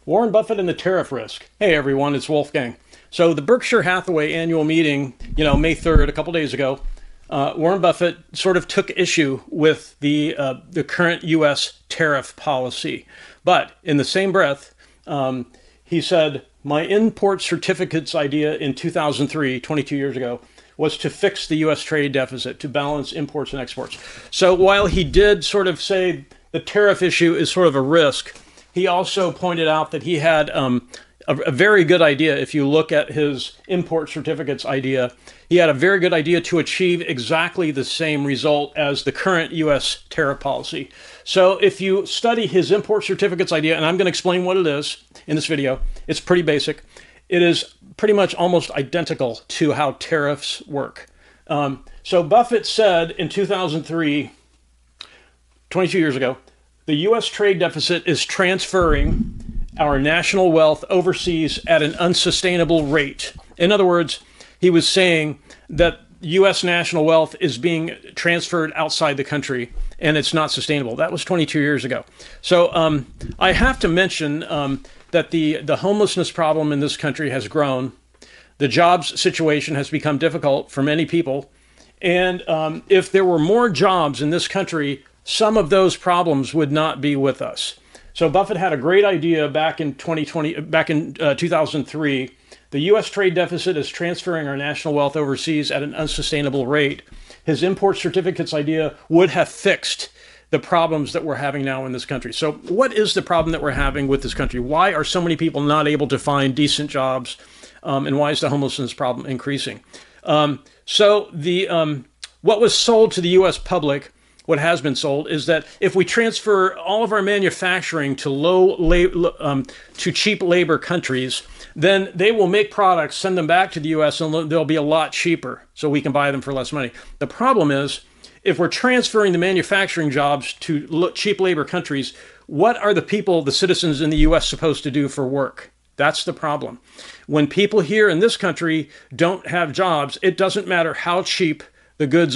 Warren Buffett and the tariff risk. Hey everyone, it's Wolfgang. So the Berkshire Hathaway annual meeting, May 3rd, a couple days ago, Warren Buffett sort of took issue with the current U.S. tariff policy. But in the same breath, he said, my import certificates idea in 2003, 22 years ago, was to fix the U.S. trade deficit, to balance imports and exports. So while he did sort of say the tariff issue is sort of a risk, he also pointed out that he had a very good idea. If you look at his import certificates idea, he had a very good idea to achieve exactly the same result as the current U.S. tariff policy. So if you study his import certificates idea, and I'm going to explain what it is in this video, it's pretty basic. It is pretty much almost identical to how tariffs work. So Buffett said in 2003, 22 years ago, the U.S. trade deficit is transferring our national wealth overseas at an unsustainable rate. In other words, he was saying that U.S. national wealth is being transferred outside the country and it's not sustainable. That was 22 years ago. So I have to mention that the homelessness problem in this country has grown. The jobs situation has become difficult for many people. And if there were more jobs in this country, some of those problems would not be with us. So Buffett had a great idea back in 2003. The U.S. trade deficit is transferring our national wealth overseas at an unsustainable rate. His import certificates idea would have fixed the problems that we're having now in this country. So what is the problem that we're having with this country? Why are so many people not able to find decent jobs? And why is the homelessness problem increasing? What was sold to the U.S. public, what has been sold, is that if we transfer all of our manufacturing to cheap labor countries, then they will make products, send them back to the U.S., and they'll be a lot cheaper, so we can buy them for less money. The problem is, if we're transferring the manufacturing jobs to cheap labor countries, what are the people, the citizens in the U.S., supposed to do for work? That's the problem. When people here in this country don't have jobs, it doesn't matter how cheap the goods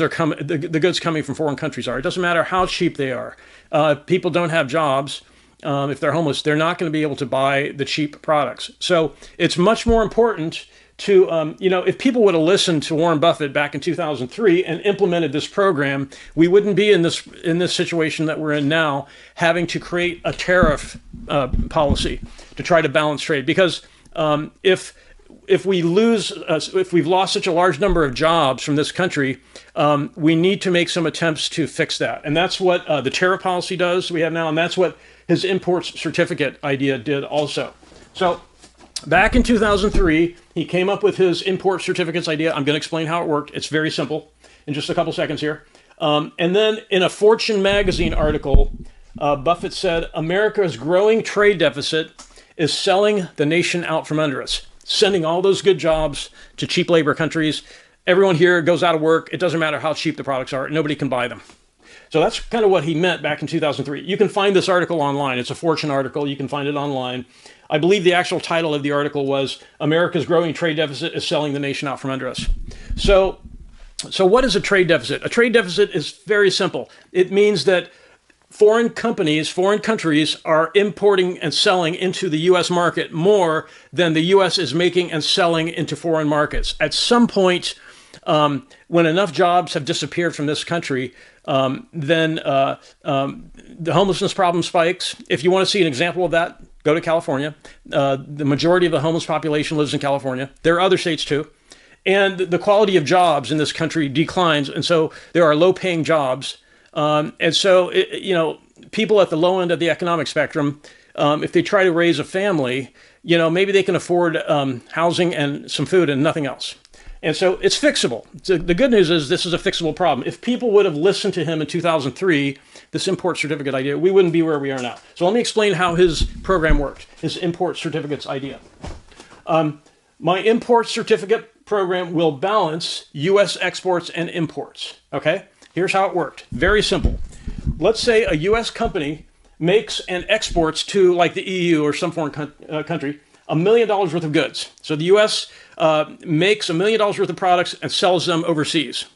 coming from foreign countries are. It doesn't matter how cheap they are. If people don't have jobs, if they're homeless, they're not going to be able to buy the cheap products. So it's much more important to, if people would have listened to Warren Buffett back in 2003 and implemented this program, we wouldn't be in this situation that we're in now, having to create a tariff policy to try to balance trade. Because if we've lost such a large number of jobs from this country, we need to make some attempts to fix that. And that's what the tariff policy does we have now, and that's what his imports certificate idea did also. So back in 2003, he came up with his import certificates idea. I'm going to explain how it worked. It's very simple in just a couple seconds here. And then in a Fortune magazine article, Buffett said, America's growing trade deficit is selling the nation out from under us, sending all those good jobs to cheap labor countries. Everyone here goes out of work. It doesn't matter how cheap the products are. Nobody can buy them. So that's kind of what he meant back in 2003. You can find this article online. It's a Fortune article. You can find it online. I believe the actual title of the article was America's Growing Trade Deficit is Selling the Nation Out from Under Us. So what is a trade deficit? A trade deficit is very simple. It means that foreign countries are importing and selling into the U.S. market more than the U.S. is making and selling into foreign markets. At some point, when enough jobs have disappeared from this country, then the homelessness problem spikes. If you want to see an example of that, go to California. The majority of the homeless population lives in California. There are other states too. And the quality of jobs in this country declines. And so there are low-paying jobs. And so, people at the low end of the economic spectrum, if they try to raise a family, maybe they can afford housing and some food and nothing else. And so it's fixable. So the good news is this is a fixable problem. If people would have listened to him in 2003, this import certificate idea, we wouldn't be where we are now. So let me explain how his program worked, his import certificates idea. My import certificate program will balance U.S. exports and imports. Okay? Here's how it worked. Very simple. Let's say a U.S. company makes and exports to, like the EU or some foreign country, $1 million worth of goods. So the U.S. Makes $1 million worth of products and sells them overseas.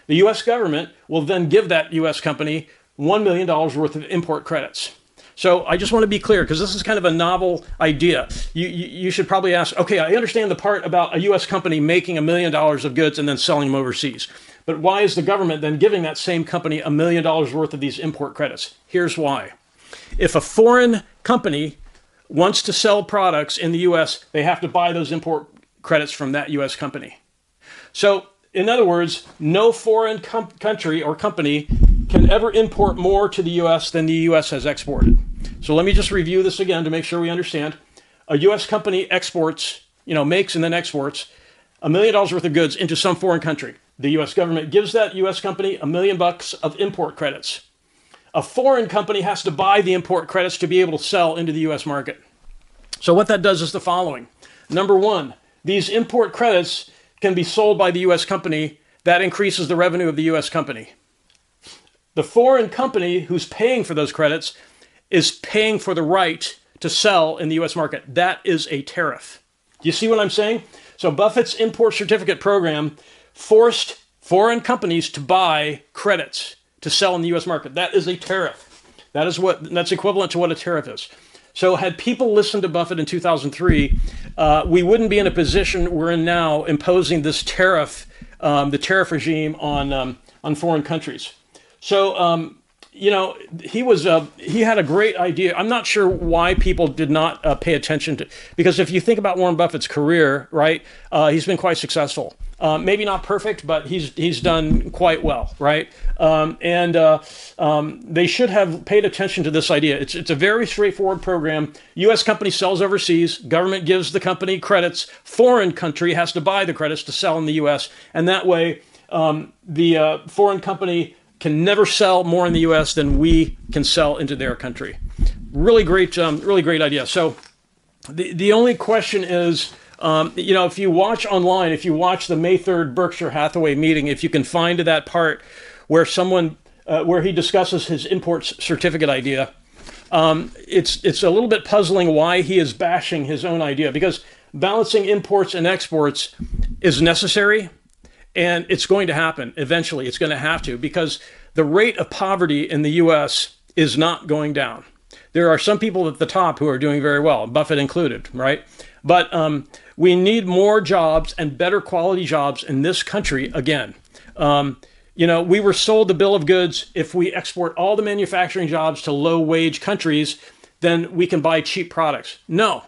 The U.S. government will then give that U.S. company $1 million worth of import credits. So I just want to be clear, because this is kind of a novel idea. You should probably ask, okay, I understand the part about a U.S. company making $1 million of goods and then selling them overseas. But why is the government then giving that same company $1 million worth of these import credits? Here's why. If a foreign company wants to sell products in the U.S., they have to buy those import credits from that U.S. company. So, in other words, no foreign country or company can ever import more to the U.S. than the U.S. has exported. So let me just review this again to make sure we understand. A U.S. company exports, makes and then exports $1 million worth of goods into some foreign country. The U.S. government gives that U.S. company $1 million of import credits. A foreign company has to buy the import credits to be able to sell into the U.S. market. So what that does is the following. Number one, these import credits can be sold by the U.S. company. That increases the revenue of the U.S. company. The foreign company who's paying for those credits is paying for the right to sell in the U.S. market. That is a tariff. Do you see what I'm saying? So Buffett's import certificate program forced foreign companies to buy credits to sell in the U.S. market. That is a tariff. That's equivalent to what a tariff is. So had people listened to Buffett in 2003, we wouldn't be in a position we're in now, imposing this tariff, the tariff regime on foreign countries. So, he had a great idea. I'm not sure why people did not pay attention to, because if you think about Warren Buffett's career, right, he's been quite successful. Maybe not perfect, but he's done quite well, right? They should have paid attention to this idea. It's a very straightforward program. U.S. company sells overseas. Government gives the company credits. Foreign country has to buy the credits to sell in the U.S. And that way, the foreign company can never sell more in the U.S. than we can sell into their country. Really great idea. So the only question is, if you watch online, if you watch the May 3rd Berkshire Hathaway meeting, if you can find that part where where he discusses his import certificate idea, it's a little bit puzzling why he is bashing his own idea, because balancing imports and exports is necessary. And it's going to happen eventually. It's going to have to, because the rate of poverty in the U.S. is not going down. There are some people at the top who are doing very well, Buffett included, right? But we need more jobs and better quality jobs in this country again. We were sold the bill of goods. If we export all the manufacturing jobs to low-wage countries, then we can buy cheap products. No.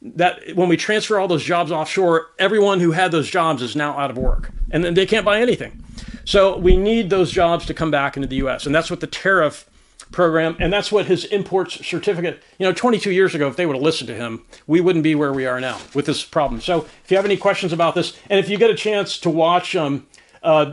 That when we transfer all those jobs offshore, everyone who had those jobs is now out of work, and then they can't buy anything. So we need those jobs to come back into the U.S., and that's what the tariff program, and that's what his import certificate, 22 years ago, if they would have listened to him, we wouldn't be where we are now with this problem. So if you have any questions about this, and if you get a chance to watch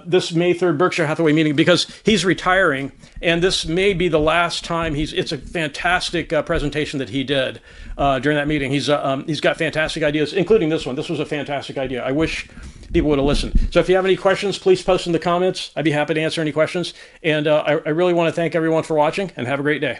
this May 3rd Berkshire Hathaway meeting, because he's retiring, and this may be the last time it's a fantastic presentation that he did during that meeting. He's got fantastic ideas, including this one. This was a fantastic idea. I wish people would have listened. So if you have any questions, please post in the comments. I'd be happy to answer any questions. And I really want to thank everyone for watching, and have a great day.